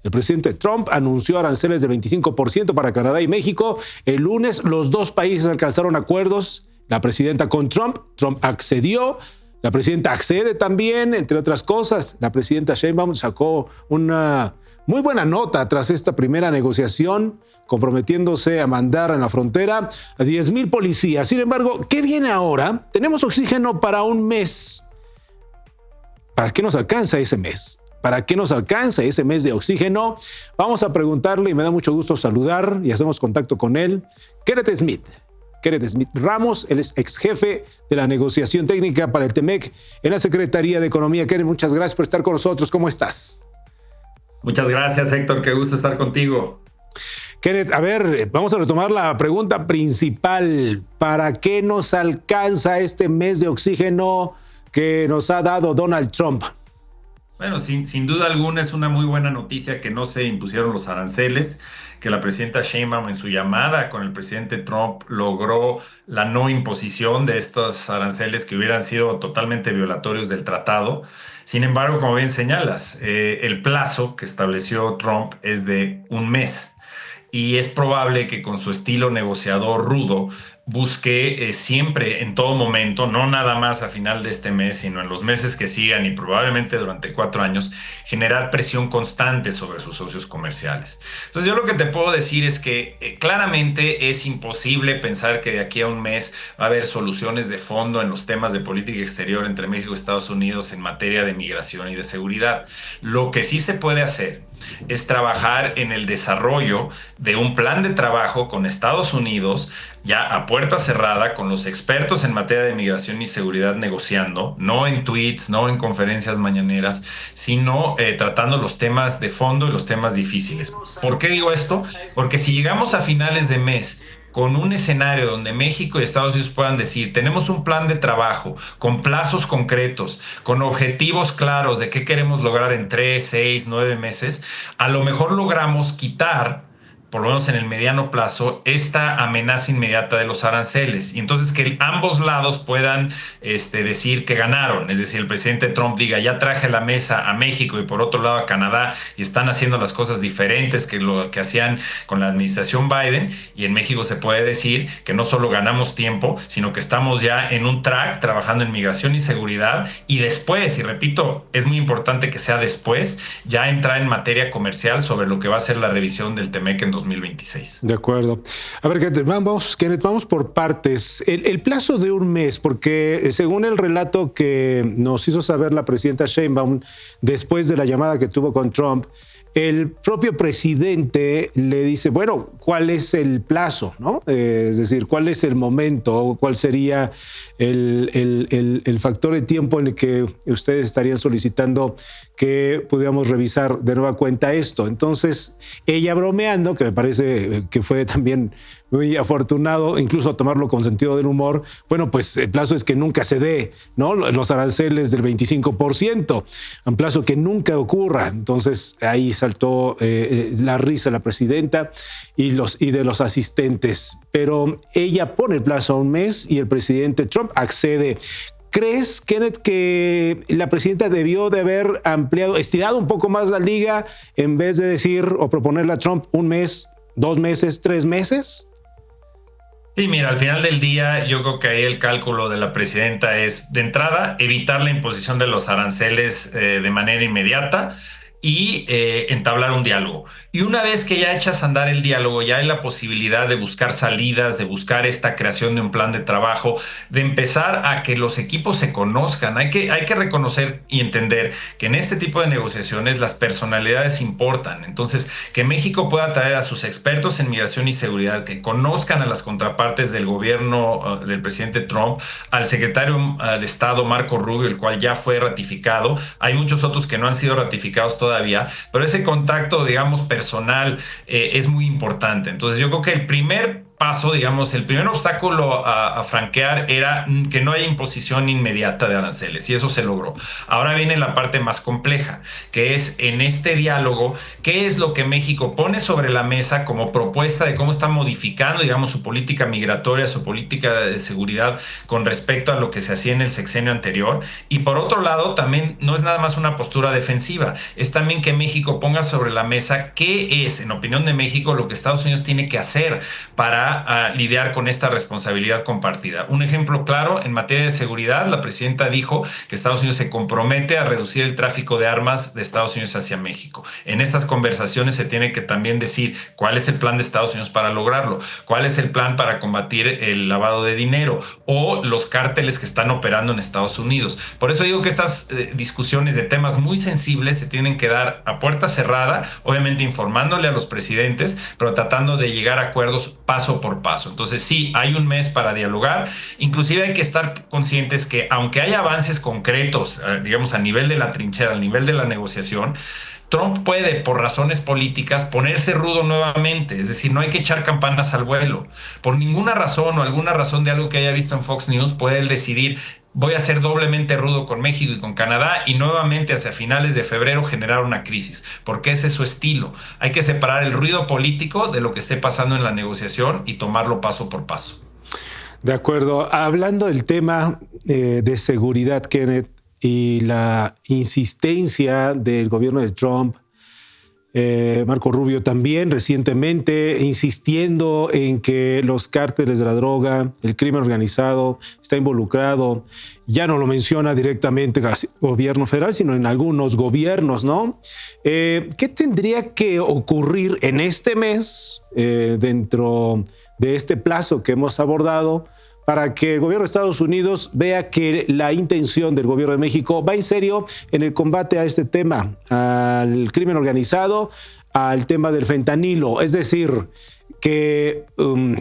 El presidente Trump anunció aranceles del 25% para Canadá y México. El lunes los dos países alcanzaron acuerdos. La presidenta con Trump accedió. La presidenta accede también, entre otras cosas. La presidenta Sheinbaum sacó una muy buena nota tras esta primera negociación, comprometiéndose a mandar en la frontera a 10,000 policías. Sin embargo, ¿qué viene ahora? Tenemos oxígeno para un mes. ¿Para qué nos alcanza ese mes? ¿Para qué nos alcanza ese mes de oxígeno? Vamos a preguntarle y me da mucho gusto saludar y hacemos contacto con él. Kenneth Smith Ramos, él es ex jefe de la negociación técnica para el TEMEC en la Secretaría de Economía. Kenneth, muchas gracias por estar con nosotros. ¿Cómo estás? Muchas gracias, Héctor. Qué gusto estar contigo. Kenneth, a ver, vamos a retomar la pregunta principal. ¿Para qué nos alcanza este mes de oxígeno que nos ha dado Donald Trump? Bueno, sin duda alguna es una muy buena noticia que no se impusieron los aranceles, que la presidenta Sheinbaum en su llamada con el presidente Trump logró la no imposición de estos aranceles que hubieran sido totalmente violatorios del tratado. Sin embargo, como bien señalas, el plazo que estableció Trump es de un mes. Y es probable que con su estilo negociador rudo busque siempre, en todo momento, no nada más a final de este mes, sino en los meses que sigan y probablemente durante 4 años, generar presión constante sobre sus socios comerciales. Entonces yo lo que te puedo decir es que claramente es imposible pensar que de aquí a un mes va a haber soluciones de fondo en los temas de política exterior entre México y Estados Unidos en materia de migración y de seguridad. Lo que sí se puede hacer es trabajar en el desarrollo de un plan de trabajo con Estados Unidos, ya a puerta cerrada, con los expertos en materia de migración y seguridad negociando, no en tweets, no en conferencias mañaneras, sino tratando los temas de fondo y los temas difíciles. ¿Por qué digo esto? Porque si llegamos a finales de mes con un escenario donde México y Estados Unidos puedan decir, tenemos un plan de trabajo con plazos concretos, con objetivos claros de qué queremos lograr en 3, 6, 9 meses, a lo mejor logramos quitar, por lo menos en el mediano plazo, esta amenaza inmediata de los aranceles. Y entonces que ambos lados puedan decir que ganaron. Es decir, el presidente Trump diga, ya traje la mesa a México y por otro lado a Canadá y están haciendo las cosas diferentes que lo que hacían con la administración Biden. Y en México se puede decir que no solo ganamos tiempo, sino que estamos ya en un track trabajando en migración y seguridad. Y después, y repito, es muy importante que sea después, ya entrar en materia comercial sobre lo que va a ser la revisión del TEMEC en 2026. De acuerdo. A ver, Kenneth, vamos por partes. El plazo de un mes, porque según el relato que nos hizo saber la presidenta Sheinbaum después de la llamada que tuvo con Trump, el propio presidente le dice, bueno, ¿cuál es el plazo? ¿No? Es decir, ¿cuál es el momento? ¿Cuál sería el factor de tiempo en el que ustedes estarían solicitando que pudiéramos revisar de nueva cuenta esto? Entonces, ella bromeando, que me parece que fue también muy afortunado, incluso tomarlo con sentido del humor, bueno, pues el plazo es que nunca se dé, ¿no? Los aranceles del 25%, un plazo que nunca ocurra. Entonces, ahí saltó la risa de la presidenta y de los asistentes. Pero ella pone el plazo a un mes y el presidente Trump accede. ¿Crees, Kenneth, que la presidenta debió de haber estirado un poco más la liga en vez de decir o proponerle a Trump un mes, 2 meses, 3 meses? Sí, mira, al final del día yo creo que ahí el cálculo de la presidenta es, de entrada, evitar la imposición de los aranceles de manera inmediata y entablar un diálogo. Y una vez que ya echas a andar el diálogo, ya hay la posibilidad de buscar salidas, de buscar esta creación de un plan de trabajo, de empezar a que los equipos se conozcan. Hay que reconocer y entender que en este tipo de negociaciones las personalidades importan. Entonces, que México pueda traer a sus expertos en migración y seguridad, que conozcan a las contrapartes del gobierno del presidente Trump, al secretario de Estado Marco Rubio, el cual ya fue ratificado. Hay muchos otros que no han sido ratificados todavía, pero ese contacto, digamos, personal es muy importante. Entonces yo creo que el primer paso, digamos, el primer obstáculo a franquear era que no haya imposición inmediata de aranceles, y eso se logró. Ahora viene la parte más compleja, que es en este diálogo, qué es lo que México pone sobre la mesa como propuesta de cómo está modificando, digamos, su política migratoria, su política de seguridad con respecto a lo que se hacía en el sexenio anterior. Y por otro lado, también no es nada más una postura defensiva, es también que México ponga sobre la mesa qué es, en opinión de México, lo que Estados Unidos tiene que hacer para lidiar con esta responsabilidad compartida. Un ejemplo claro, en materia de seguridad, la presidenta dijo que Estados Unidos se compromete a reducir el tráfico de armas de Estados Unidos hacia México. En estas conversaciones se tiene que también decir cuál es el plan de Estados Unidos para lograrlo, cuál es el plan para combatir el lavado de dinero o los cárteles que están operando en Estados Unidos. Por eso digo que estas discusiones de temas muy sensibles se tienen que dar a puerta cerrada, obviamente informándole a los presidentes, pero tratando de llegar a acuerdos paso por paso. Entonces sí, hay un mes para dialogar. Inclusive hay que estar conscientes que aunque hay avances concretos, digamos, a nivel de la trinchera, a nivel de la negociación, Trump puede, por razones políticas, ponerse rudo nuevamente. Es decir, no hay que echar campanas al vuelo. Por ninguna razón o alguna razón de algo que haya visto en Fox News, puede él decidir: voy a ser doblemente rudo con México y con Canadá y nuevamente hacia finales de febrero generar una crisis, porque ese es su estilo. Hay que separar el ruido político de lo que esté pasando en la negociación y tomarlo paso por paso. De acuerdo. Hablando del tema de seguridad, Kenneth, y la insistencia del gobierno de Trump, Marco Rubio también recientemente insistiendo en que los cárteles de la droga, el crimen organizado está involucrado. Ya no lo menciona directamente el gobierno federal, sino en algunos gobiernos, ¿no? ¿Qué tendría que ocurrir en este mes, dentro de este plazo que hemos abordado, para que el gobierno de Estados Unidos vea que la intención del gobierno de México va en serio en el combate a este tema, al crimen organizado, al tema del fentanilo? Es decir, que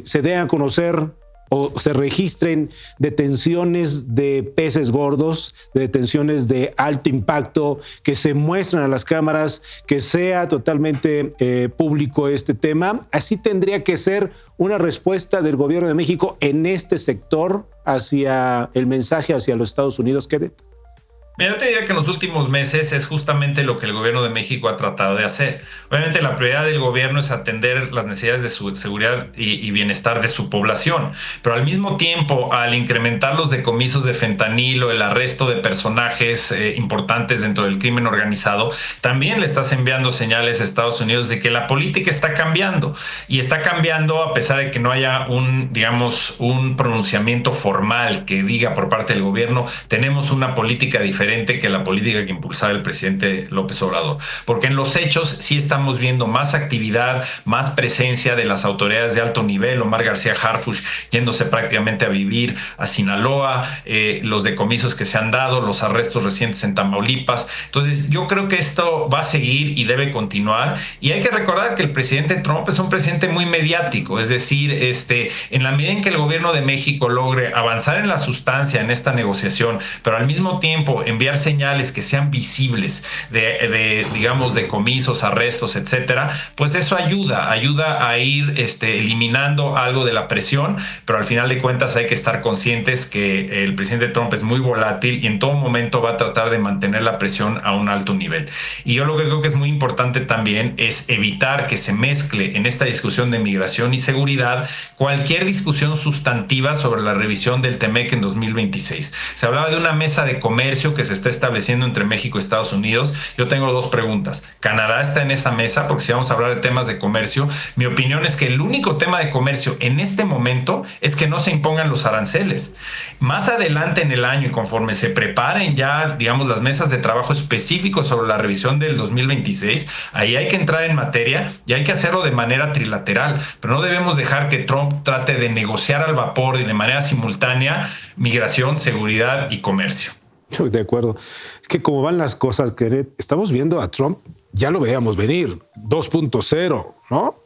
se den a conocer o se registren detenciones de peces gordos, de detenciones de alto impacto, que se muestren a las cámaras, que sea totalmente público este tema. Así tendría que ser una respuesta del gobierno de México en este sector hacia el mensaje hacia los Estados Unidos, Kenneth. Mira, yo te diría que en los últimos meses es justamente lo que el gobierno de México ha tratado de hacer. Obviamente la prioridad del gobierno es atender las necesidades de su seguridad y bienestar de su población, pero al mismo tiempo, al incrementar los decomisos de fentanilo, el arresto de personajes importantes dentro del crimen organizado, también le estás enviando señales a Estados Unidos de que la política está cambiando, y está cambiando a pesar de que no haya digamos, un pronunciamiento formal que diga por parte del gobierno: tenemos una política diferente que la política que impulsaba el presidente López Obrador. Porque en los hechos sí estamos viendo más actividad, más presencia de las autoridades de alto nivel. Omar García Harfuch yéndose prácticamente a vivir a Sinaloa, los decomisos que se han dado, los arrestos recientes en Tamaulipas. Entonces yo creo que esto va a seguir y debe continuar. Y hay que recordar que el presidente Trump es un presidente muy mediático. Es decir, en la medida en que el gobierno de México logre avanzar en la sustancia en esta negociación, pero al mismo tiempo enviar señales que sean visibles digamos, decomisos, arrestos, etcétera, pues eso ayuda a ir eliminando algo de la presión. Pero al final de cuentas hay que estar conscientes que el presidente Trump es muy volátil y en todo momento va a tratar de mantener la presión a un alto nivel. Y yo lo que creo que es muy importante también es evitar que se mezcle en esta discusión de migración y seguridad cualquier discusión sustantiva sobre la revisión del TEMEC en 2026. Se hablaba de una mesa de comercio que se está estableciendo entre México y Estados Unidos. Yo tengo dos preguntas. ¿Canadá está en esa mesa? Porque si vamos a hablar de temas de comercio, mi opinión es que el único tema de comercio en este momento es que no se impongan los aranceles. Más adelante en el año, y conforme se preparen ya, digamos, las mesas de trabajo específicos sobre la revisión del 2026, ahí hay que entrar en materia y hay que hacerlo de manera trilateral. Pero no debemos dejar que Trump trate de negociar al vapor y de manera simultánea migración, seguridad y comercio. De acuerdo. Es que como van las cosas, Kenneth, estamos viendo a Trump, ya lo veíamos venir, 2.0, ¿no?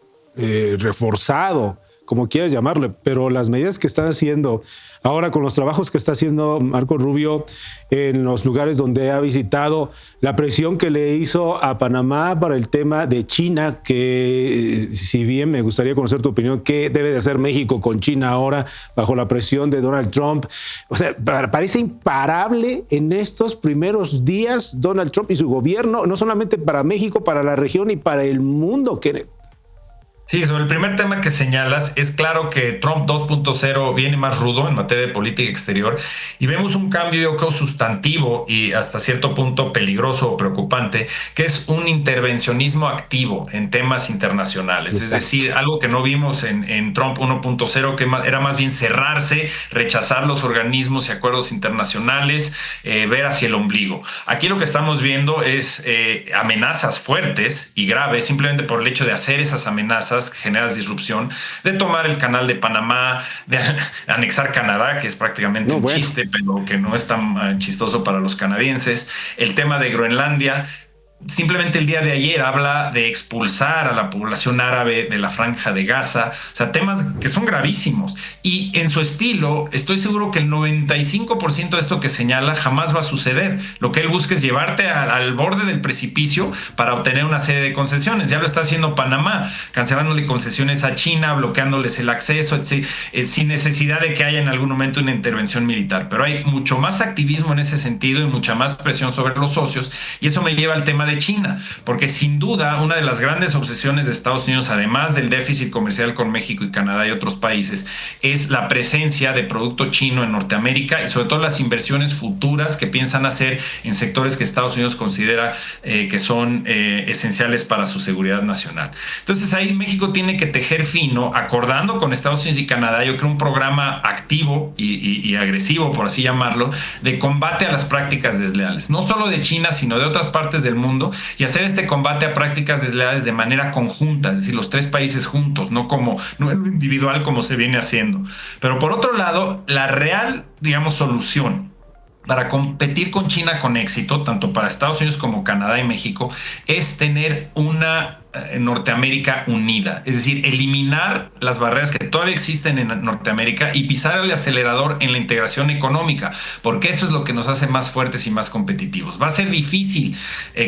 Reforzado, como quieras llamarle, pero las medidas que están haciendo ahora con los trabajos que está haciendo Marco Rubio en los lugares donde ha visitado, la presión que le hizo a Panamá para el tema de China, que si bien me gustaría conocer tu opinión, ¿qué debe de hacer México con China ahora bajo la presión de Donald Trump? O sea, parece imparable en estos primeros días Donald Trump y su gobierno, no solamente para México, para la región y para el mundo, Kenneth. Sí, sobre el primer tema que señalas, es claro que Trump 2.0 viene más rudo en materia de política exterior y vemos un cambio, yo creo, sustantivo y hasta cierto punto peligroso o preocupante, que es un intervencionismo activo en temas internacionales. Exacto. Es decir, algo que no vimos en Trump 1.0, que era más bien cerrarse, rechazar los organismos y acuerdos internacionales, ver hacia el ombligo. Aquí lo que estamos viendo es amenazas fuertes y graves, simplemente por el hecho de hacer esas amenazas generas disrupción, de tomar el canal de Panamá, de anexar Canadá, que es prácticamente un chiste, pero que no es tan chistoso para los canadienses, el tema de Groenlandia. Simplemente el día de ayer habla de expulsar a la población árabe de la Franja de Gaza, o sea, temas que son gravísimos. Y en su estilo, estoy seguro que el 95% de esto que señala jamás va a suceder. Lo que él busca es llevarte al borde del precipicio para obtener una serie de concesiones. Ya lo está haciendo Panamá, cancelándole concesiones a China, bloqueándoles el acceso, sin necesidad de que haya en algún momento una intervención militar. Pero hay mucho más activismo en ese sentido y mucha más presión sobre los socios, y eso me lleva al tema de China, porque sin duda una de las grandes obsesiones de Estados Unidos, además del déficit comercial con México y Canadá y otros países, es la presencia de producto chino en Norteamérica y sobre todo las inversiones futuras que piensan hacer en sectores que Estados Unidos considera que son esenciales para su seguridad nacional. Entonces ahí México tiene que tejer fino, acordando con Estados Unidos y Canadá, yo creo, un programa activo y agresivo, por así llamarlo, de combate a las prácticas desleales, no solo de China, sino de otras partes del mundo, y hacer este combate a prácticas desleales de manera conjunta, es decir, los tres países juntos, no en lo individual como se viene haciendo. Pero por otro lado, la real, digamos, solución para competir con China con éxito, tanto para Estados Unidos como Canadá y México, es tener una Norteamérica unida, es decir, eliminar las barreras que todavía existen en Norteamérica y pisar el acelerador en la integración económica, porque eso es lo que nos hace más fuertes y más competitivos. Va a ser difícil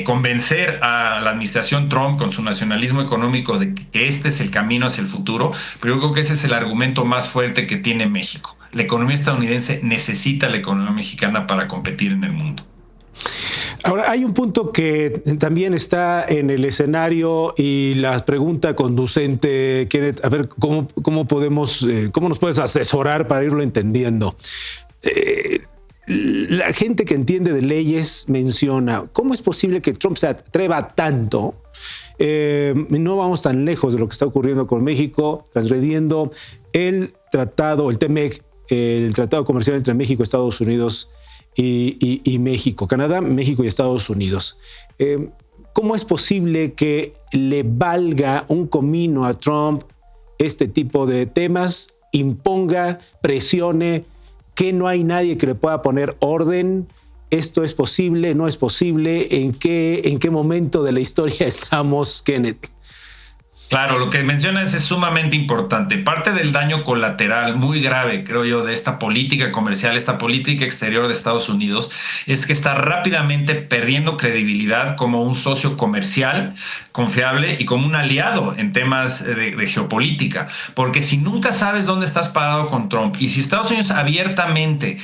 convencer a la administración Trump con su nacionalismo económico de que este es el camino hacia el futuro, pero yo creo que ese es el argumento más fuerte que tiene México. La economía estadounidense necesita la economía mexicana para competir en el mundo. Ahora, hay un punto que también está en el escenario y la pregunta conducente, Kenneth, a ver, ¿cómo nos puedes asesorar para irlo entendiendo? La gente que entiende de leyes menciona, ¿cómo es posible que Trump se atreva tanto? No vamos tan lejos de lo que está ocurriendo con México, transgrediendo el tratado, el TEMEC, el tratado comercial entre México, Estados Unidos y México, Canadá, México y Estados Unidos. ¿Cómo es posible que le valga un comino a Trump este tipo de temas, imponga, presione, que no hay nadie que le pueda poner orden? ¿Esto es posible? ¿No es posible? ¿En qué momento de la historia estamos, Kenneth? Claro, lo que mencionas es sumamente importante. Parte del daño colateral muy grave, creo yo, de esta política comercial, esta política exterior de Estados Unidos, es que está rápidamente perdiendo credibilidad como un socio comercial confiable y como un aliado en temas de geopolítica. Porque si nunca sabes dónde estás parado con Trump y si Estados Unidos abiertamente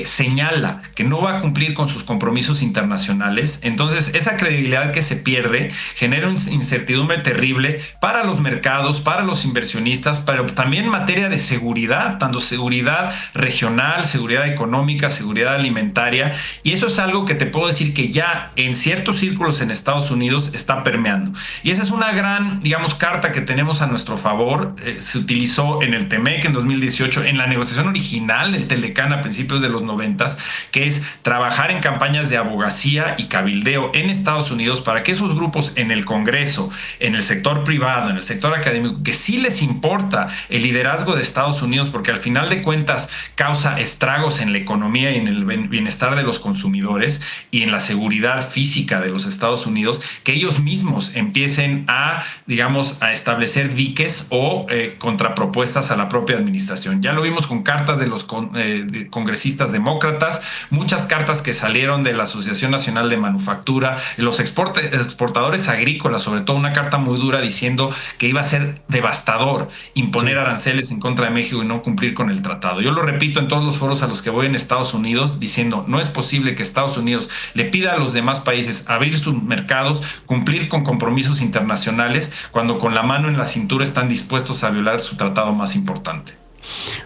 señala que no va a cumplir con sus compromisos internacionales, entonces esa credibilidad que se pierde genera una incertidumbre terrible para los mercados, para los inversionistas, pero también en materia de seguridad, tanto seguridad regional, seguridad económica, seguridad alimentaria, y eso es algo que te puedo decir que ya en ciertos círculos en Estados Unidos está permeando. Y esa es una gran, digamos, carta que tenemos a nuestro favor. Se utilizó en el TEMEC en 2018, en la negociación original del Telecán a principios de los 90s, que es trabajar en campañas de abogacía y cabildeo en Estados Unidos para que esos grupos en el Congreso, en el sector privado, privado, en el sector académico, que sí les importa el liderazgo de Estados Unidos, porque al final de cuentas causa estragos en la economía y en el bienestar de los consumidores y en la seguridad física de los Estados Unidos, que ellos mismos empiecen a, digamos, a establecer diques o contrapropuestas a la propia administración. Ya lo vimos con cartas de los congresistas demócratas, muchas cartas que salieron de la Asociación Nacional de Manufactura, los exportadores agrícolas, sobre todo una carta muy dura diciendo que iba a ser devastador imponer aranceles en contra de México y no cumplir con el tratado. Yo lo repito en todos los foros a los que voy en Estados Unidos, diciendo, no es posible que Estados Unidos le pida a los demás países abrir sus mercados, cumplir con compromisos internacionales, cuando con la mano en la cintura están dispuestos a violar su tratado más importante.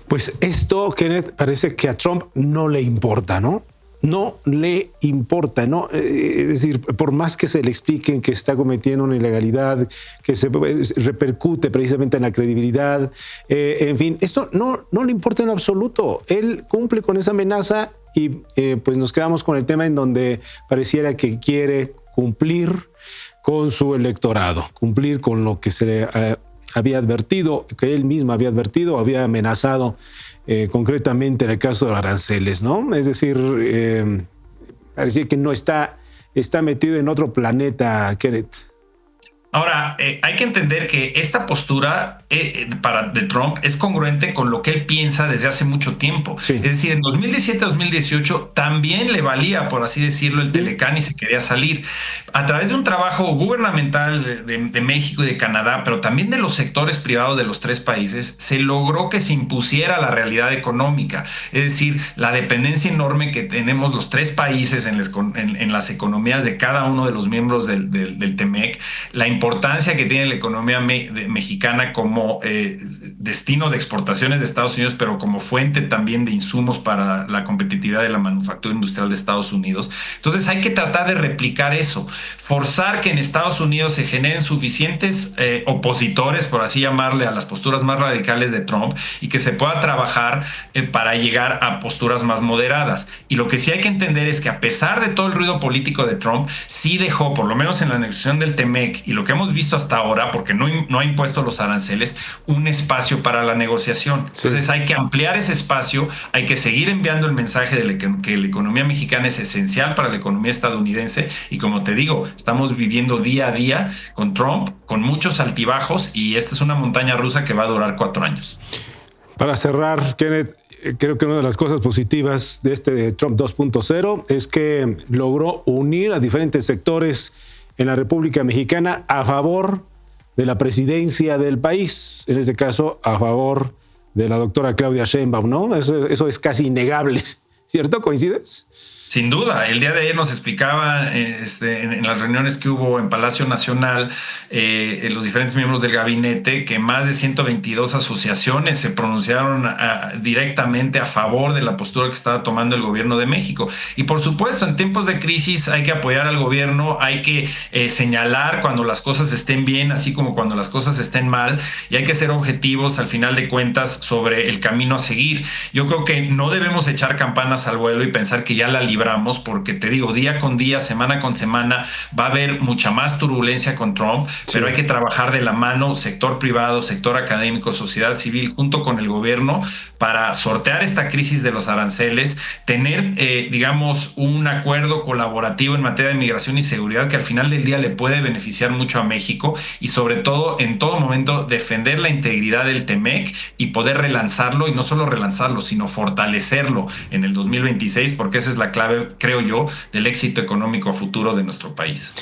Pues esto, Kenneth, parece que a Trump no le importa, ¿no? No le importa, ¿no? Es decir, por más que se le expliquen que está cometiendo una ilegalidad, que se repercute precisamente en la credibilidad, en fin, esto no le importa en absoluto. Él cumple con esa amenaza y pues nos quedamos con el tema en donde pareciera que quiere cumplir con su electorado, cumplir con lo que se le había advertido, que él mismo había advertido, había amenazado concretamente en el caso de aranceles, ¿no? Es decir, parecía que no está metido en otro planeta, Kenneth. Ahora, hay que entender que esta postura de Trump es congruente con lo que él piensa desde hace mucho tiempo. Sí. Es decir, en 2017-2018 también le valía, por así decirlo, el Telecán y se quería salir. A través de un trabajo gubernamental de México y de Canadá, pero también de los sectores privados de los tres países, se logró que se impusiera la realidad económica. Es decir, la dependencia enorme que tenemos los tres países en las economías de cada uno de los miembros del TEMEC, la importancia que tiene la economía mexicana como destino de exportaciones de Estados Unidos, pero como fuente también de insumos para la competitividad de la manufactura industrial de Estados Unidos. Entonces hay que tratar de replicar eso, forzar que en Estados Unidos se generen suficientes opositores, por así llamarle, a las posturas más radicales de Trump y que se pueda trabajar para llegar a posturas más moderadas. Y lo que sí hay que entender es que a pesar de todo el ruido político de Trump, sí dejó, por lo menos en la negociación del TEMEC y lo que hemos visto hasta ahora, porque no ha impuesto los aranceles, un espacio para la negociación. Sí. Entonces hay que ampliar ese espacio, hay que seguir enviando el mensaje de que la economía mexicana es esencial para la economía estadounidense y, como te digo, estamos viviendo día a día con Trump, con muchos altibajos, y esta es una montaña rusa que va a durar 4 años. Para cerrar, Kenneth, creo que una de las cosas positivas de este Trump 2.0 es que logró unir a diferentes sectores en la República Mexicana a favor de la presidencia del país, en este caso a favor de la doctora Claudia Sheinbaum, ¿no? Eso es casi innegable, ¿cierto? ¿Coincides? Sin duda, el día de ayer nos explicaba en las reuniones que hubo en Palacio Nacional los diferentes miembros del gabinete que más de 122 asociaciones se pronunciaron directamente a favor de la postura que estaba tomando el gobierno de México. Y por supuesto, en tiempos de crisis hay que apoyar al gobierno, hay que señalar cuando las cosas estén bien, así como cuando las cosas estén mal, y hay que ser objetivos al final de cuentas sobre el camino a seguir. Yo creo que no debemos echar campanas al vuelo y pensar que ya la libramos, porque te digo, día con día, semana con semana, va a haber mucha más turbulencia con Trump, sí. Pero hay que trabajar de la mano, sector privado, sector académico, sociedad civil, junto con el gobierno, para sortear esta crisis de los aranceles, tener, digamos, un acuerdo colaborativo en materia de migración y seguridad que al final del día le puede beneficiar mucho a México, y sobre todo, en todo momento, defender la integridad del TEMEC y poder relanzarlo, y no solo relanzarlo, sino fortalecerlo en el 2026, porque esa es la clave, creo yo, del éxito económico a futuro de nuestro país.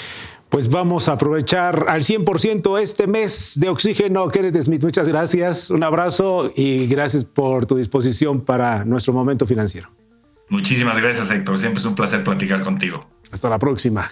Pues vamos a aprovechar al 100% este mes de oxígeno. Kenneth Smith, muchas gracias, un abrazo y gracias por tu disposición para nuestro momento financiero. Muchísimas gracias, Héctor. Siempre es un placer platicar contigo. Hasta la próxima.